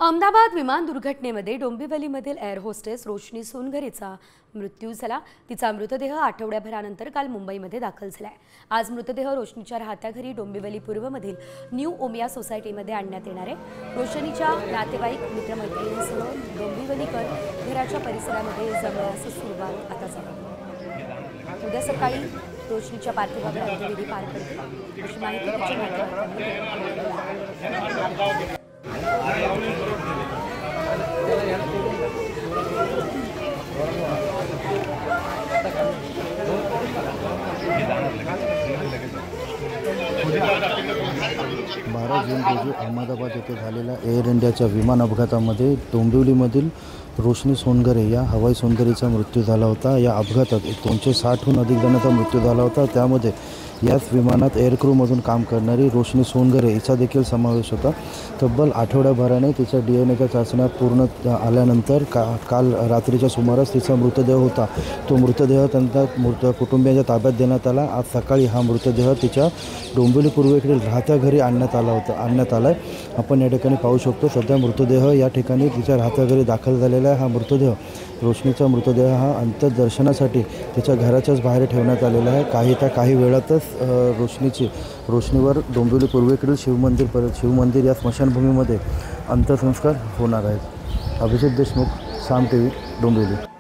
अहमदाबाद विमान दुर्घटनेमध्ये डोंबिवलीमधील air hostess रोशनी सोनघरेचा मृत्यू झाला। तिचा मृतदेह आठवड्याभरानंतर काल मुंबईमध्ये दाखल झालाय। आज मृतदेह रोशनीच्या राहत्या घरी डोंबिवली पूर्वमधील न्यू ओमिया सोसायटीमध्ये आणण्यात येणार आहे। रोशनीच्या नातेवाईक मित्रमैत्रिणींसह डोंबिवलीकर घराच्या परिसरामध्ये जमण्यास सुरुवात आता झाली। उद्या सकाळी रोशनीच्या पार्थिवावर अंत्यविधी पार पडतील अशी माहिती तिच्या नातेवाईकांनी दिली। 12 जून रोजी अहमदाबाद येथे झालेल्या एअर इंडियाच्या विमान अपघातामध्ये डोंबिवलीमधील रोशनी सोनघरे या हवाई सोनघरेचा मृत्यू झाला होता। या अपघातात 260हून अधिक जणांचा मृत्यू झाला होता। त्यामध्ये याच विमानात एअरक्रूमधून काम करणारी रोशनी सोनघरे हिचा देखील समावेश होता। तब्बल आठवड्याभराने तिच्या DNA चाचण्या पूर्ण आल्यानंतर काल रात्रीच्या सुमारास तिचा मृतदेह होता। तो मृतदेह त्यांच्या कुटुंबियांच्या ताब्यात देण्यात आला। आज सकाळी हा मृतदेह तिच्या डोंबिवली पूर्वेकडील राहत्या घरी आणण्यात आला आहे। आपण या ठिकाणी पाहू शकतो सध्या मृतदेह या ठिकाणी तिच्या राहत्या घरी दाखल झालेला आहे। हा मृतदेह रोशनीचा मृतदेह हा अंत्यदर्शनासाठी तिच्या घराच्याच बाहेर ठेवण्यात आलेला आहे। काही वेळातच रोशनीवर डोंबिवली पूर्वेकडील शिवमंदिर या स्मशानभूमीमध्ये अंत्यसंस्कार होणार आहेत। अभिजित देशमुख, साम TV, डोंबिवली।